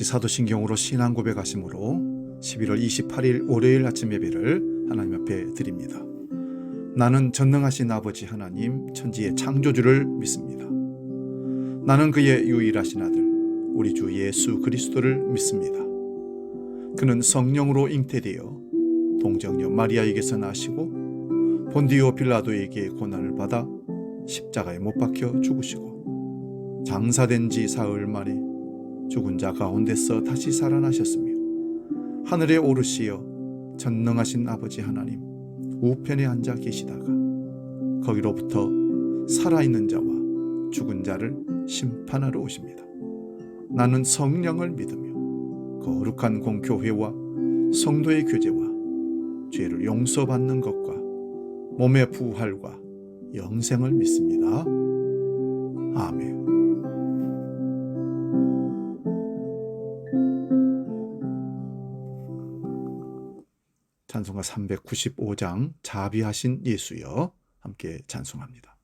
사도신경으로 신앙 고백하심으로 11월 28일 월요일 아침 예배를 하나님 앞에 드립니다. 나는 전능하신 아버지 하나님 천지의 창조주를 믿습니다. 나는 그의 유일하신 아들 우리 주 예수 그리스도를 믿습니다. 그는 성령으로 잉태되어 동정녀 마리아에게서 나시고 본디오 빌라도에게 고난을 받아 십자가에 못 박혀 죽으시고 장사된 지 사흘 만에 죽은 자 가운데서 다시 살아나셨으며 하늘에 오르시어 전능하신 아버지 하나님 우편에 앉아 계시다가 거기로부터 살아있는 자와 죽은 자를 심판하러 오십니다. 나는 성령을 믿으며 거룩한 공교회와 성도의 교제와 죄를 용서받는 것과 몸의 부활과 영생을 믿습니다. 아멘. 찬송가 395장 자비하신 예수여 함께 찬송합니다.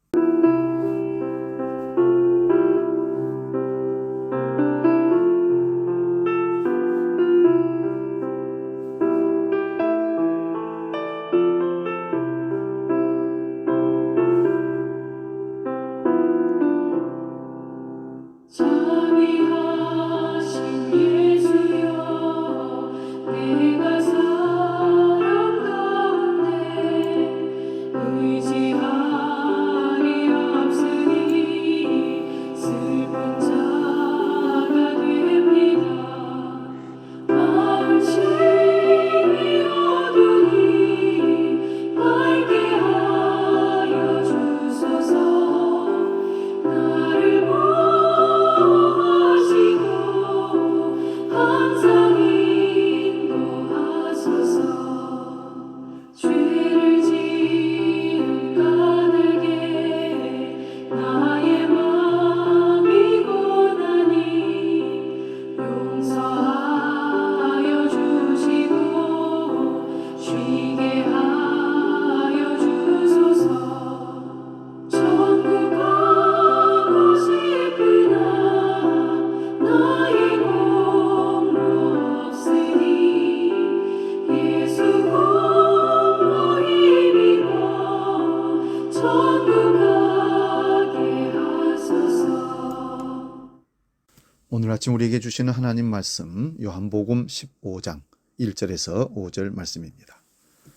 오늘 아침 우리에게 주시는 하나님 말씀 요한복음 15장 1절에서 5절 말씀입니다.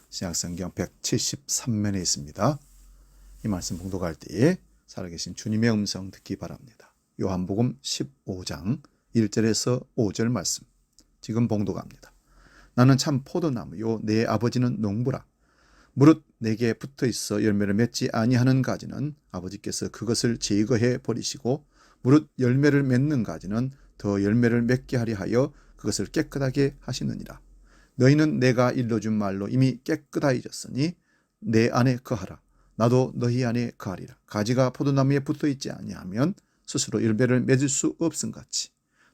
신약성경 173면에 있습니다. 이 말씀 봉독할 때에 살아계신 주님의 음성 듣기 바랍니다. 요한복음 15장 1절에서 5절 말씀 지금 봉독합니다. 나는 참 포도나무요 내 아버지는 농부라. 무릇 내게 붙어있어 열매를 맺지 아니하는 가지는 아버지께서 그것을 제거해 버리시고 무릇 열매를 맺는 가지는 더 열매를 맺게 하려 하여 그것을 깨끗하게 하시느니라. 너희는 내가 일러준 말로 이미 깨끗하여졌으니 내 안에 거하라. 나도 너희 안에 거하리라. 가지가 포도나무에 붙어있지 아니하면 스스로 열매를 맺을 수 없음같이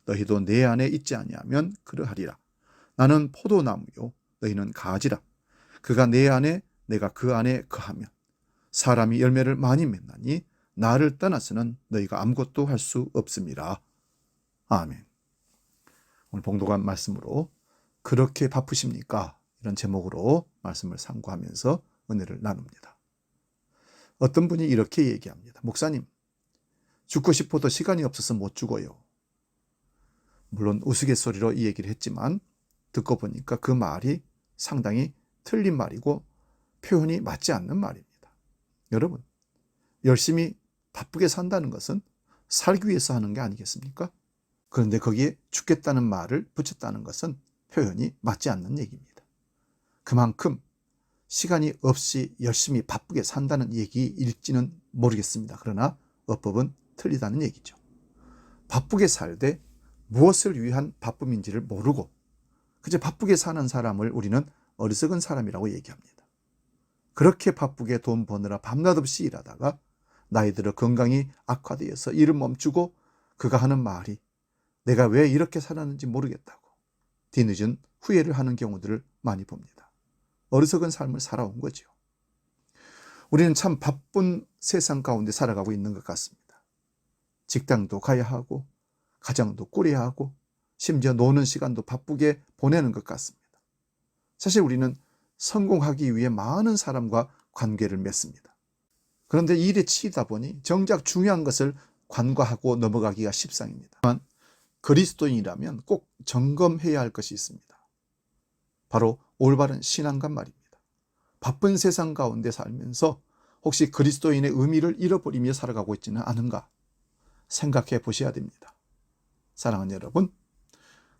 너희도 내 안에 있지 아니하면 그러하리라. 나는 포도나무요 너희는 가지라. 그가 내 안에 내가 그 안에 거하면 사람이 열매를 많이 맺나니 나를 떠나서는 너희가 아무것도 할 수 없습니다. 아멘. 오늘 봉독한 말씀으로 그렇게 바쁘십니까? 이런 제목으로 말씀을 상고하면서 은혜를 나눕니다. 어떤 분이 이렇게 얘기합니다. 목사님, 죽고 싶어도 시간이 없어서 못 죽어요. 물론 우스갯소리로 이 얘기를 했지만 듣고 보니까 그 말이 상당히 틀린 말이고 표현이 맞지 않는 말입니다. 여러분, 열심히 바쁘게 산다는 것은 살기 위해서 하는 게 아니겠습니까? 그런데 거기에 죽겠다는 말을 붙였다는 것은 표현이 맞지 않는 얘기입니다. 그만큼 시간이 없이 열심히 바쁘게 산다는 얘기일지는 모르겠습니다. 그러나 어법은 틀리다는 얘기죠. 바쁘게 살되 무엇을 위한 바쁨인지를 모르고 그저 바쁘게 사는 사람을 우리는 어리석은 사람이라고 얘기합니다. 그렇게 바쁘게 돈 버느라 밤낮 없이 일하다가 나이 들어 건강이 악화되어서 일을 멈추고 그가 하는 말이 내가 왜 이렇게 살았는지 모르겠다고 뒤늦은 후회를 하는 경우들을 많이 봅니다. 어리석은 삶을 살아온 거죠. 우리는 참 바쁜 세상 가운데 살아가고 있는 것 같습니다. 직장도 가야 하고 가정도 꾸려야 하고 심지어 노는 시간도 바쁘게 보내는 것 같습니다. 사실 우리는 성공하기 위해 많은 사람과 관계를 맺습니다. 그런데 일에 치이다 보니 정작 중요한 것을 관과하고 넘어가기가 십상입니다. 하지만 그리스도인이라면 꼭 점검해야 할 것이 있습니다. 바로 올바른 신앙관 말입니다. 바쁜 세상 가운데 살면서 혹시 그리스도인의 의미를 잃어버리며 살아가고 있지는 않은가 생각해 보셔야 됩니다. 사랑하는 여러분,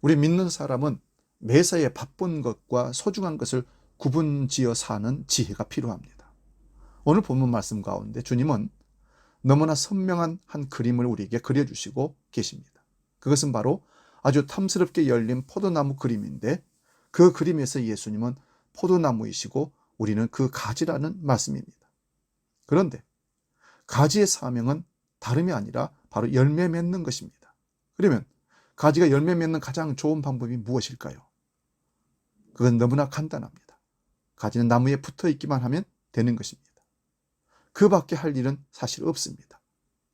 우리 믿는 사람은 매사에 바쁜 것과 소중한 것을 구분지어 사는 지혜가 필요합니다. 오늘 본문 말씀 가운데 주님은 너무나 선명한 한 그림을 우리에게 그려주시고 계십니다. 그것은 바로 아주 탐스럽게 열린 포도나무 그림인데, 그 그림에서 예수님은 포도나무이시고 우리는 그 가지라는 말씀입니다. 그런데 가지의 사명은 다름이 아니라 바로 열매 맺는 것입니다. 그러면 가지가 열매 맺는 가장 좋은 방법이 무엇일까요? 그건 너무나 간단합니다. 가지는 나무에 붙어 있기만 하면 되는 것입니다. 그 밖에 할 일은 사실 없습니다.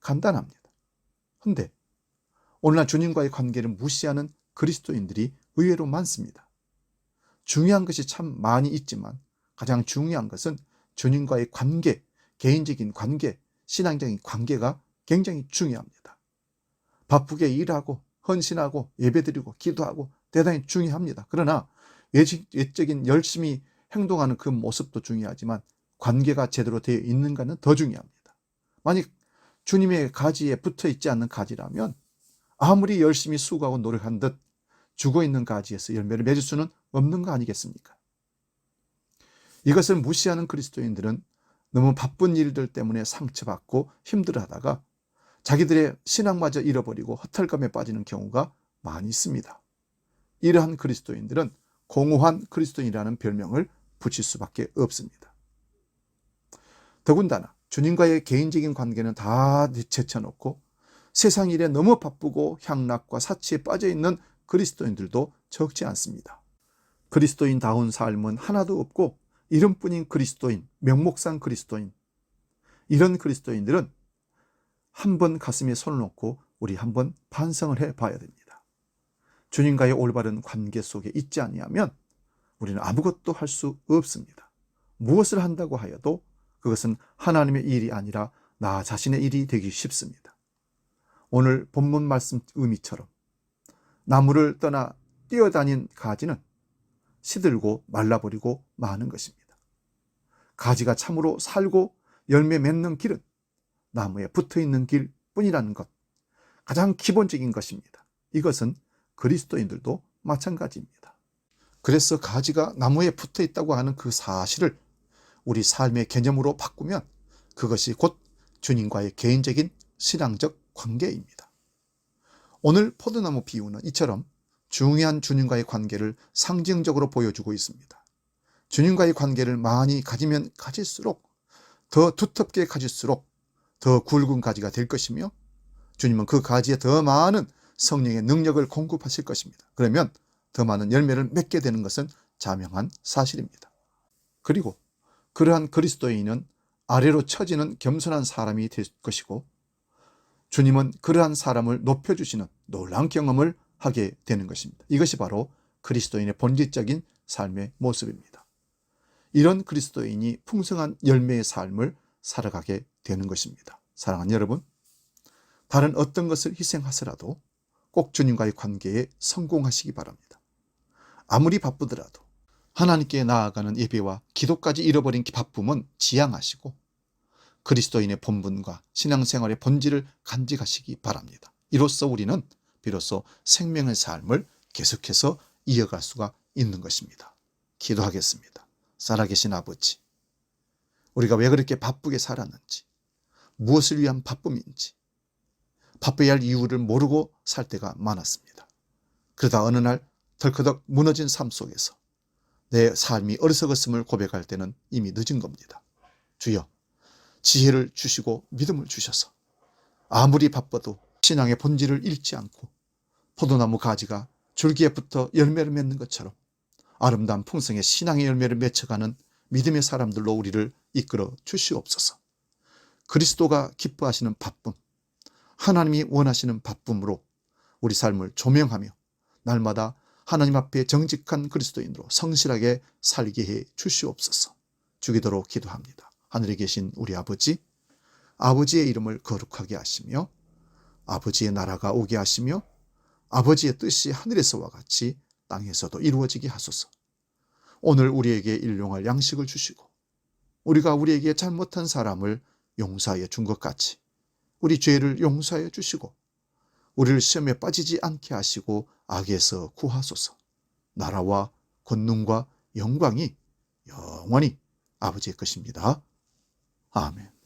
간단합니다. 그런데 오늘날 주님과의 관계를 무시하는 그리스도인들이 의외로 많습니다. 중요한 것이 참 많이 있지만 가장 중요한 것은 주님과의 관계, 개인적인 관계, 신앙적인 관계가 굉장히 중요합니다. 바쁘게 일하고 헌신하고 예배드리고 기도하고 대단히 중요합니다. 그러나 외적인 열심히 행동하는 그 모습도 중요하지만 관계가 제대로 되어 있는가는 더 중요합니다. 만약 주님의 가지에 붙어 있지 않는 가지라면 아무리 열심히 수고하고 노력한 듯 죽어있는 가지에서 열매를 맺을 수는 없는 거 아니겠습니까? 이것을 무시하는 그리스도인들은 너무 바쁜 일들 때문에 상처받고 힘들어하다가 자기들의 신앙마저 잃어버리고 허탈감에 빠지는 경우가 많이 있습니다. 이러한 그리스도인들은 공허한 그리스도인이라는 별명을 붙일 수밖에 없습니다. 더군다나 주님과의 개인적인 관계는 다 제쳐놓고 세상 일에 너무 바쁘고 향락과 사치에 빠져있는 그리스도인들도 적지 않습니다. 그리스도인다운 삶은 하나도 없고 이름뿐인 그리스도인, 명목상 그리스도인, 이런 그리스도인들은 한번 가슴에 손을 놓고 우리 한번 반성을 해봐야 됩니다. 주님과의 올바른 관계 속에 있지 아니하면 우리는 아무것도 할 수 없습니다. 무엇을 한다고 하여도 그것은 하나님의 일이 아니라 나 자신의 일이 되기 쉽습니다. 오늘 본문 말씀 의미처럼 나무를 떠나 뛰어다닌 가지는 시들고 말라버리고 마는 것입니다. 가지가 참으로 살고 열매 맺는 길은 나무에 붙어있는 길뿐이라는 것, 가장 기본적인 것입니다. 이것은 그리스도인들도 마찬가지입니다. 그래서 가지가 나무에 붙어있다고 하는 그 사실을 우리 삶의 개념으로 바꾸면 그것이 곧 주님과의 개인적인 신앙적 관계입니다. 오늘 포도나무 비유는 이처럼 중요한 주님과의 관계를 상징적으로 보여주고 있습니다. 주님과의 관계를 많이 가지면 가질수록, 더 두텁게 가질수록 더 굵은 가지가 될 것이며 주님은 그 가지에 더 많은 성령의 능력을 공급하실 것입니다. 그러면 더 많은 열매를 맺게 되는 것은 자명한 사실입니다. 그리고 그러한 그리스도인은 아래로 처지는 겸손한 사람이 될 것이고 주님은 그러한 사람을 높여주시는 놀라운 경험을 하게 되는 것입니다. 이것이 바로 그리스도인의 본질적인 삶의 모습입니다. 이런 그리스도인이 풍성한 열매의 삶을 살아가게 되는 것입니다. 사랑하는 여러분, 다른 어떤 것을 희생하서라도 꼭 주님과의 관계에 성공하시기 바랍니다. 아무리 바쁘더라도 하나님께 나아가는 예배와 기도까지 잃어버린 바쁨은 지양하시고 그리스도인의 본분과 신앙생활의 본질을 간직하시기 바랍니다. 이로써 우리는 비로소 생명의 삶을 계속해서 이어갈 수가 있는 것입니다. 기도하겠습니다. 살아계신 아버지, 우리가 왜 그렇게 바쁘게 살았는지, 무엇을 위한 바쁨인지, 바빠야 할 이유를 모르고 살 때가 많았습니다. 그러다 어느 날 덜커덕 무너진 삶 속에서 내 삶이 어리석었음을 고백할 때는 이미 늦은 겁니다. 주여, 지혜를 주시고 믿음을 주셔서 아무리 바빠도 신앙의 본질을 잃지 않고 포도나무 가지가 줄기에 붙어 열매를 맺는 것처럼 아름다운 풍성의 신앙의 열매를 맺어가는 믿음의 사람들로 우리를 이끌어 주시옵소서. 그리스도가 기뻐하시는 바쁨, 하나님이 원하시는 바쁨으로 우리 삶을 조명하며 날마다 하나님 앞에 정직한 그리스도인으로 성실하게 살게 해 주시옵소서. 주기도록 기도합니다. 하늘에 계신 우리 아버지, 아버지의 이름을 거룩하게 하시며 아버지의 나라가 오게 하시며 아버지의 뜻이 하늘에서와 같이 땅에서도 이루어지게 하소서. 오늘 우리에게 일용할 양식을 주시고 우리가 우리에게 잘못한 사람을 용서하여 준 것 같이 우리 죄를 용서하여 주시고 우리를 시험에 빠지지 않게 하시고 악에서 구하소서. 나라와 권능과 영광이 영원히 아버지의 것입니다. 아멘.